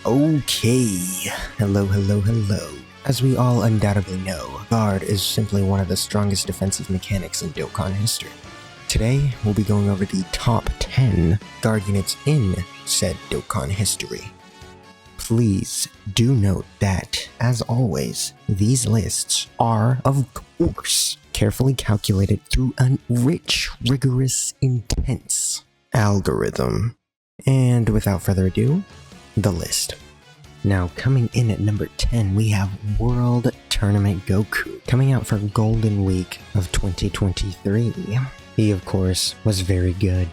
Okay, hello. As we all undoubtedly know, guard is simply one of the strongest defensive mechanics in Dokkan history. Today, we'll be going over the top 10 guard units in said Dokkan history. Please do note that, as always, these lists are, of course, carefully calculated through a rich, rigorous, intense algorithm. And without further ado, the list. Now, coming in at number 10, we have World Tournament Goku, coming out for Golden Week of 2023. He, of course, was very good.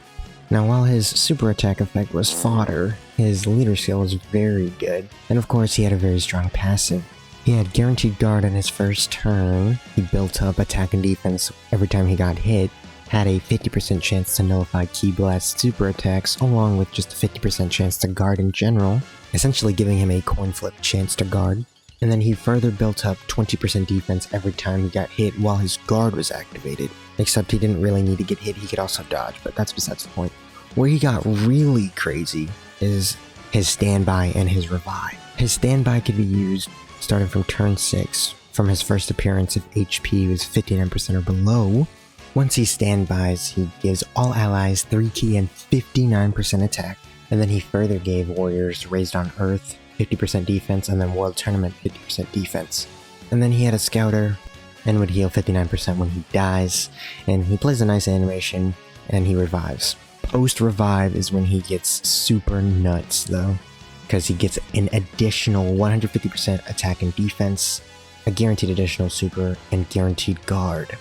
Now, while his super attack effect was fodder, his leader skill was very good, and of course he had a very strong passive. He had guaranteed guard on his first turn, he built up attack and defense every time he got hit, had a 50% chance to nullify Ki Blast super attacks, along with just a 50% chance to guard in general, essentially giving him a coin flip chance to guard. And then he further built up 20% defense every time he got hit while his guard was activated. Except he didn't really need to get hit, he could also dodge, but that's besides the point. Where he got really crazy is his standby and his revive. His standby could be used starting from turn 6, from his first appearance if HP was 59% or below. Once he standbys, he gives all allies 3 ki and 59% attack, and then he further gave warriors Raised on Earth 50% defense, and then World Tournament 50% defense. And then he had a scouter, and would heal 59% when he dies, and he plays a nice animation, and he revives. Post-revive is when he gets super nuts though, because he gets an additional 150% attack and defense, a guaranteed additional super, and guaranteed guard.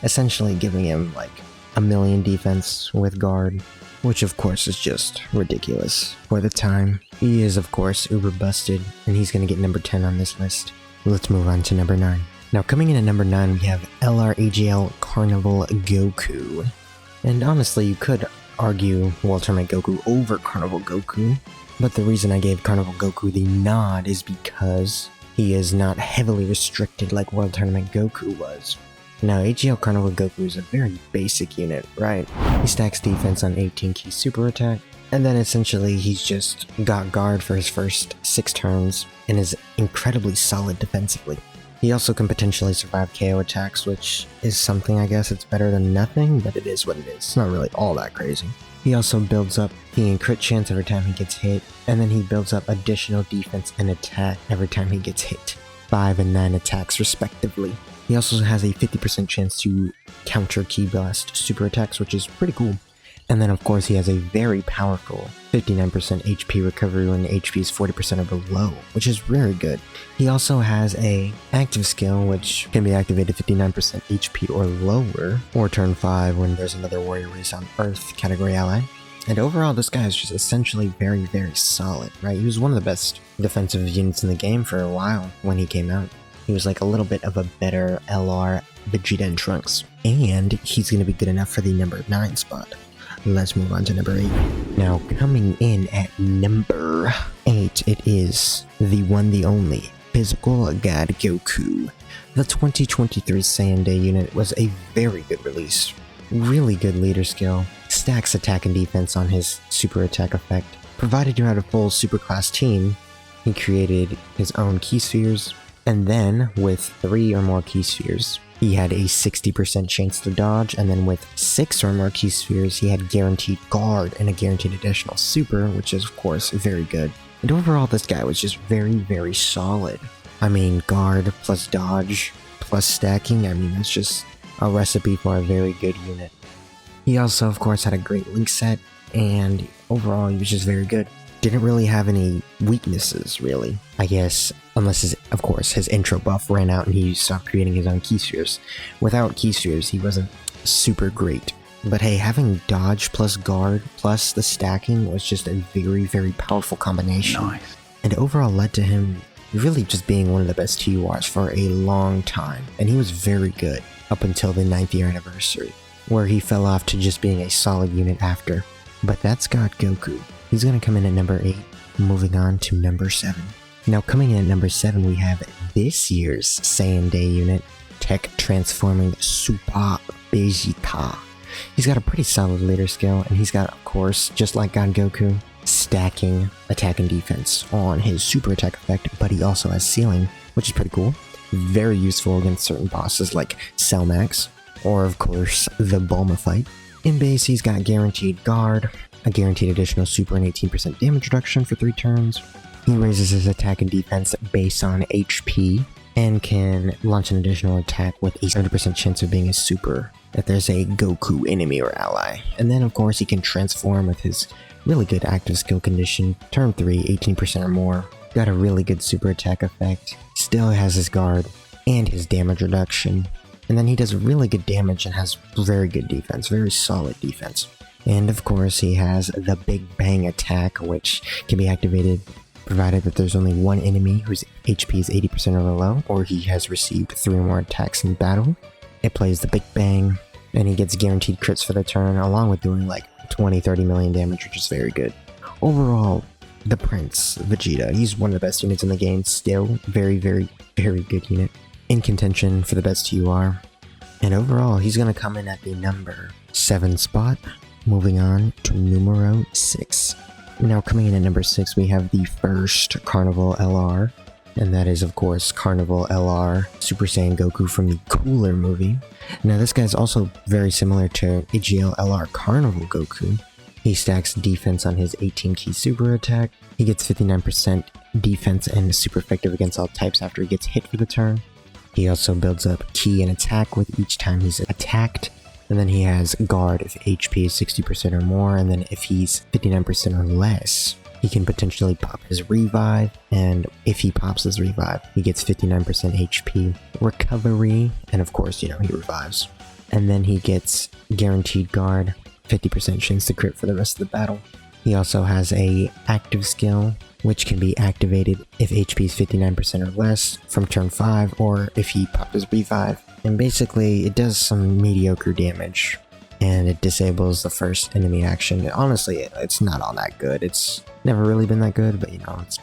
Essentially giving him like a million defense with guard, which of course is just ridiculous for the time. He is of course uber busted, and he's gonna get number 10 on this list. Let's move on to number 9. Now coming in at number 9 we have LRAGL Carnival Goku. And honestly you could argue World Tournament Goku over Carnival Goku, but the reason I gave Carnival Goku the nod is because he is not heavily restricted like World Tournament Goku was. Now, AGL Carnival Goku is a very basic unit, right? He stacks defense on 18 ki super attack, and then essentially he's just got guard for his first 6 turns, and is incredibly solid defensively. He also can potentially survive KO attacks, which is something I guess it's better than nothing, but it is what it is. It's not really all that crazy. He also builds up the crit chance every time he gets hit, and then he builds up additional defense and attack every time he gets hit. 5 and 9 attacks respectively. He also has a 50% chance to counter Ki Blast super attacks, which is pretty cool. And then of course he has a very powerful 59% HP recovery when HP is 40% or below, which is very good. He also has a active skill which can be activated 59% HP or lower, or turn 5 when there's another warrior race on Earth category ally. And overall this guy is just essentially very solid, right? He was one of the best defensive units in the game for a while when he came out. He was like a little bit of a better LR Vegeta and Trunks. And he's going to be good enough for the number 9 spot. Let's move on to number 8. Now coming in at number 8, it is the one, the only, Physical God Goku. The 2023 Saiyan Day unit was a very good release. Really good leader skill, stacks attack and defense on his super attack effect. Provided you had a full superclass team, he created his own Ki Spheres, and then with 3 or more Ki Spheres, he had a 60% chance to dodge, and then with 6 or more Ki Spheres, he had guaranteed guard and a guaranteed additional super, which is of course very good. And overall this guy was just very solid. I mean, guard plus dodge plus stacking, I mean that's just a recipe for a very good unit. He also of course had a great link set, and overall he was just very good. Didn't really have any weaknesses, really. I guess, unless of course, his intro buff ran out and he stopped creating his own Ki Spheres. Without Ki Spheres, he wasn't super great. But hey, having dodge plus guard plus the stacking was just a very powerful combination. Nice. And overall led to him really just being one of the best TURs for a long time. And he was very good up until the 9th year anniversary, where he fell off to just being a solid unit after. But that's God Goku. He's going to come in at number 8, moving on to number 7. Now coming in at number 7 we have this year's Saiyan Day unit, Tech Transforming Super Vegeta. He's got a pretty solid leader skill, and he's got, of course, just like God Goku, stacking attack and defense on his super attack effect, but he also has ceiling, which is pretty cool. Very useful against certain bosses like Selmax, or of course the Bulma fight. In base, he's got guaranteed guard, a guaranteed additional super and 18% damage reduction for 3 turns. He raises his attack and defense based on HP, and can launch an additional attack with a 70% chance of being a super if there's a Goku enemy or ally. And then of course he can transform with his really good active skill condition, turn 3, 18% or more. Got a really good super attack effect, still has his guard and his damage reduction. And then he does really good damage and has very good defense, very solid defense. And of course he has the Big Bang attack, which can be activated provided that there's only one enemy whose HP is 80% or below, or he has received 3 or more attacks in battle. It plays the Big Bang, and he gets guaranteed crits for the turn, along with doing like 20-30 million damage, which is very good. Overall, the Prince, Vegeta, he's one of the best units in the game, still. Very, very, very good unit. In contention for the best TUR. And overall, he's going to come in at the number 7 spot. Moving on to numero 6. Now coming in at number 6, we have the first Carnival LR, and that is of course Carnival LR Super Saiyan Goku from the Cooler movie. Now this guy is also very similar to AGL LR Carnival Goku. He stacks defense on his 18 key super attack. He gets 59% defense and is super effective against all types after he gets hit for the turn. He also builds up ki and attack with each time he's attacked. And then he has guard if HP is 60% or more, and then if he's 59% or less, he can potentially pop his revive, and if he pops his revive, he gets 59% HP recovery, and of course, he revives. And then he gets guaranteed guard, 50% chance to crit for the rest of the battle. He also has a active skill, which can be activated if HP is 59% or less from turn 5, or if he popped his revive. And basically, it does some mediocre damage, and it disables the first enemy action. Honestly, it's not all that good. It's never really been that good, but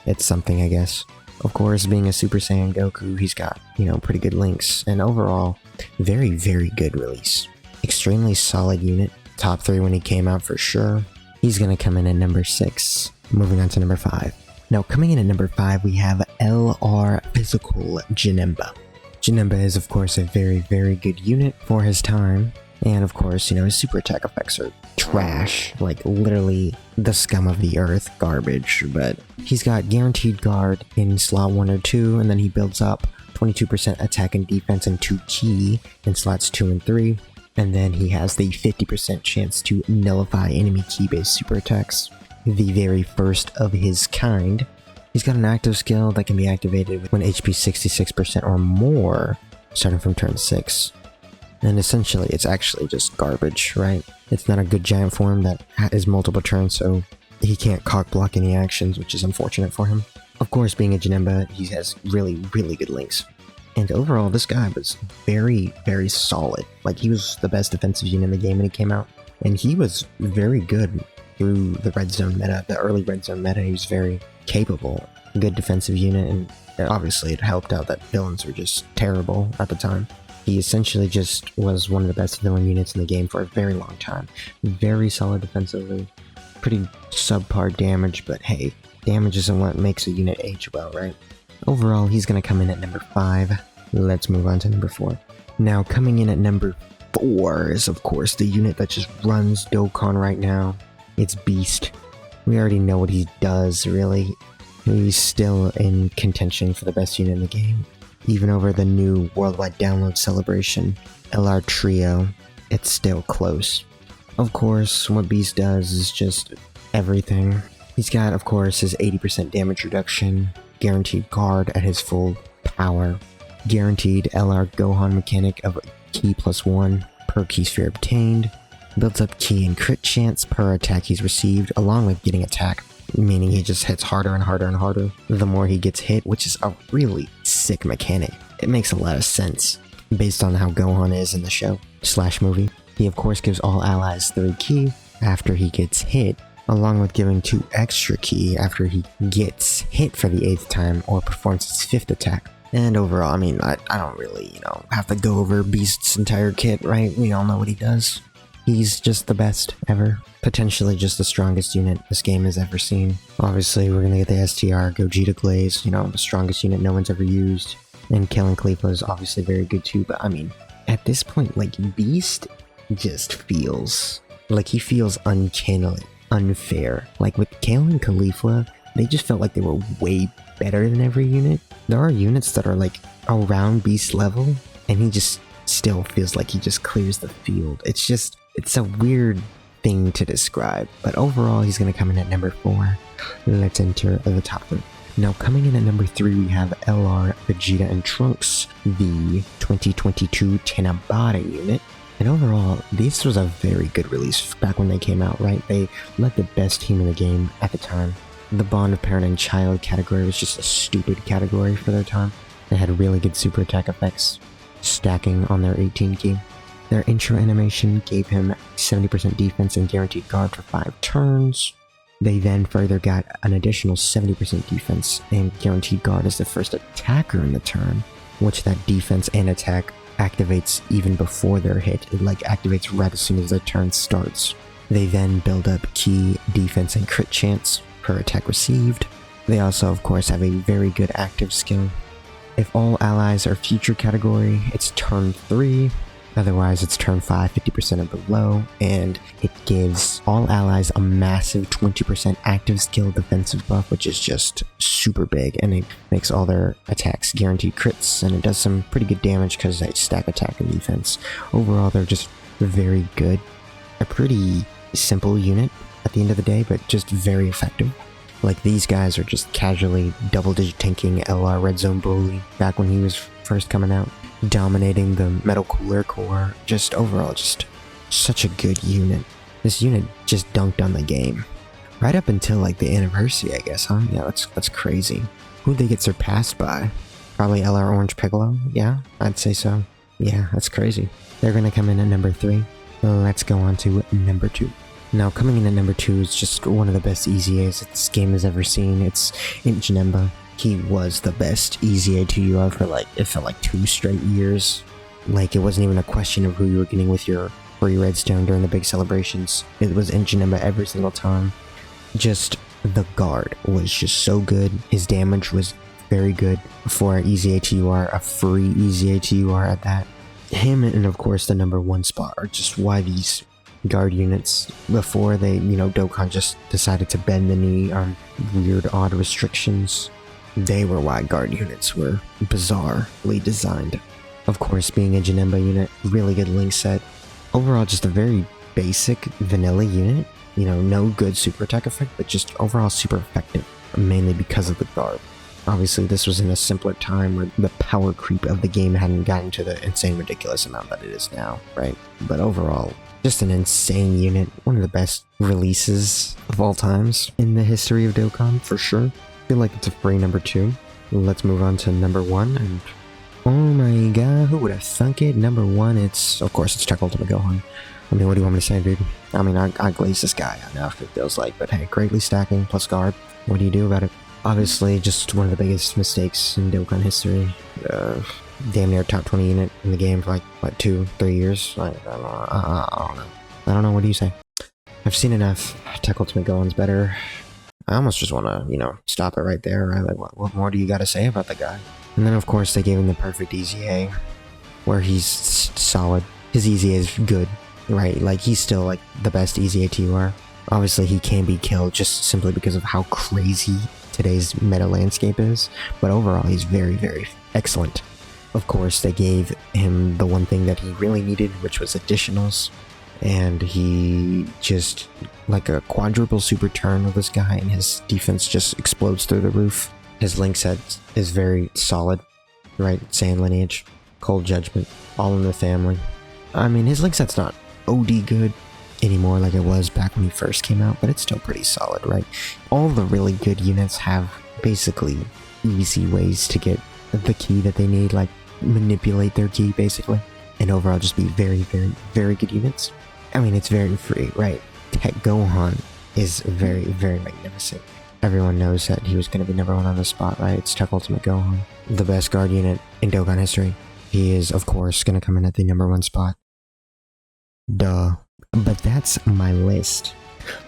it's something, I guess. Of course, being a Super Saiyan Goku, he's got, pretty good links, and overall, very, very good release. Extremely solid unit. Top 3 when he came out for sure. He's gonna come in at number 6. Moving on to number 5. Now, coming in at number 5, we have LR Physical Janemba. Janemba is, of course, a very, very good unit for his time. And, of course, his super attack effects are trash. Like, literally the scum of the earth, garbage. But he's got guaranteed guard in slot 1 or 2, and then he builds up 22% attack and defense and 2 ki in slots 2 and 3. And then he has the 50% chance to nullify enemy ki-based super attacks. The very first of his kind. He's got an active skill that can be activated when HP 66% or more, starting from turn 6. And essentially, it's actually just garbage, right? It's not a good giant form that is multiple turns, so he can't cock block any actions, which is unfortunate for him. Of course, being a Janemba, he has really, really good links. And overall, this guy was very, very solid. Like, he was the best defensive unit in the game when he came out. And he was very good through the red zone meta, the early red zone meta. He was very capable, good defensive unit, and obviously it helped out that villains were just terrible at the time. He essentially just was one of the best villain units in the game for a very long time. Very solid defensively, pretty subpar damage, but hey, damage isn't what makes a unit age well, right? Overall, he's going to come in at number 5. Let's move on to number 4. Now, coming in at number 4 is, of course, the unit that just runs Dokkan right now. It's Beast. We already know what he does, really. He's still in contention for the best unit in the game. Even over the new worldwide download celebration, LR Trio, it's still close. Of course, what Beast does is just everything. He's got, of course, his 80% damage reduction, guaranteed guard at his full power, guaranteed LR Gohan mechanic of ki +1 per ki sphere obtained, builds up ki and crit chance per attack he's received, along with getting attack, meaning he just hits harder and harder and harder the more he gets hit, which is a really sick mechanic. It makes a lot of sense based on how Gohan is in the show / movie. He of course gives all allies 3 ki after he gets hit, along with giving 2 extra ki after he gets hit for the 8th time or performs his 5th attack. And overall, I don't really, have to go over Beast's entire kit, right? We all know what he does. He's just the best ever. Potentially just the strongest unit this game has ever seen. Obviously, we're gonna get the STR, Gogeta Glaze, you know, the strongest unit no one's ever used. And killing Khalifa is obviously very good too, but I mean, at this point, like, Beast just feels like he feels uncannily unfair. Like, with Kale and Khalifa, they just felt like they were way better than every unit. There are units that are like around Beast level, and he just still feels like he just clears the field. It's a weird thing to describe, but overall he's going to come in at number 4. Let's enter the top 3. Now coming in at number 3 we have LR, Vegeta, and Trunks, the 2022 Tenabata unit. And overall, this was a very good release back when they came out, right? They led the best team in the game at the time. The Bond of Parent and Child category was just a stupid category for their time. They had really good super attack effects, stacking on their 18 key. Their intro animation gave him 70% defense and guaranteed guard for 5 turns. They then further got an additional 70% defense and guaranteed guard as the first attacker in the turn, which that defense and attack activates even before they're hit. It like activates right as soon as their turn starts. They then build up key defense and crit chance per attack received. They also of course have a very good active skill. If all allies are future category, it's turn 3. Otherwise, it's turn 5, 50% or below, and it gives all allies a massive 20% active skill defensive buff, which is just super big, and it makes all their attacks guaranteed crits, and it does some pretty good damage because they stack attack and defense. Overall, they're just very good. A pretty simple unit at the end of the day, but just very effective. Like, these guys are just casually double-digit tanking LR Red Zone Broly back when he was first coming out, dominating the Metal Cooler Core. Just overall, just such a good unit. This unit just dunked on the game. Right up until like the anniversary, I guess, huh? Yeah, that's crazy. Who'd they get surpassed by? Probably LR Orange Piccolo? Yeah, I'd say so. Yeah, that's crazy. They're gonna come in at number 3. Let's go on to number 2. Now, coming in at number 2 is just one of the best EZAs that this game has ever seen. It's Janemba. He was the best EZA 2UR for like, it felt like 2 straight years. Like, it wasn't even a question of who you were getting with your free redstone during the big celebrations. It was Janemba every single time. Just, the guard was just so good. His damage was very good for an EZA 2UR, a free EZA 2UR at that. Him and of course the number 1 spot are just why these guard units, before they, you know, Dokkan just decided to bend the knee on weird odd restrictions, they were why guard units were bizarrely designed. Of course, being a Janemba unit, really good link set. Overall, just a very basic vanilla unit. You know, no good super attack effect, but just overall super effective, mainly because of the guard. Obviously, this was in a simpler time where the power creep of the game hadn't gotten to the insane ridiculous amount that it is now, right? But overall, just an insane unit, one of the best releases of all times in the history of Dokkan, for sure. I feel like it's a free number 2. Let's move on to number 1, and oh my god, who would have thunk it? Number 1, of course, it's Tech Ultimate Gohan. I mean, what do you want me to say, dude? I mean, I glaze this guy enough, it feels like, but hey, greatly stacking plus guard. What do you do about it? Obviously, just one of the biggest mistakes in Dokkan history. Damn near top 20 unit in the game for like, what, 2-3 years? I don't know. I don't know, what do you say? I've seen enough. Tech Ultimate Gohan's better. I almost just want to, you know, stop it right there, right? Like, what more do you got to say about the guy? And then, of course, they gave him the perfect EZA, where he's solid. His EZA is good, right? Like, he's still, like, the best EZA TUR. Obviously, he can be killed just simply because of how crazy today's meta landscape is, but overall, he's very, very excellent. Of course, they gave him the one thing that he really needed, which was additionals. And he just, like a quadruple super turn with this guy, and his defense just explodes through the roof. His link set is very solid, right? Sand Lineage, Cold Judgment, all in the family. I mean, his link set's not OD good anymore like it was back when he first came out, but it's still pretty solid, right? All the really good units have basically easy ways to get the key that they need, like manipulate their key basically, and overall just be very, very, very good units. I mean, it's very free, right? Tech Gohan is very, very magnificent. Everyone knows that he was going to be number 1 on the spot, right? It's Tech Ultimate Gohan, the best guard unit in Dokkan history. He is, of course, going to come in at the number 1 spot. Duh. But that's my list.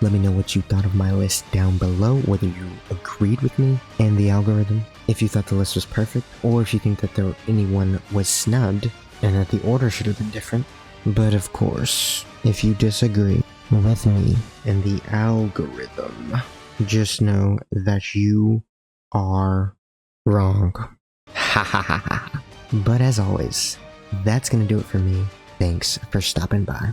Let me know what you thought of my list down below, whether you agreed with me and the algorithm, if you thought the list was perfect, or if you think that anyone was snubbed and that the order should have been different. But of course, if you disagree with me and the algorithm, just know that you are wrong. Ha ha ha ha. But as always, that's gonna do it for me. Thanks for stopping by.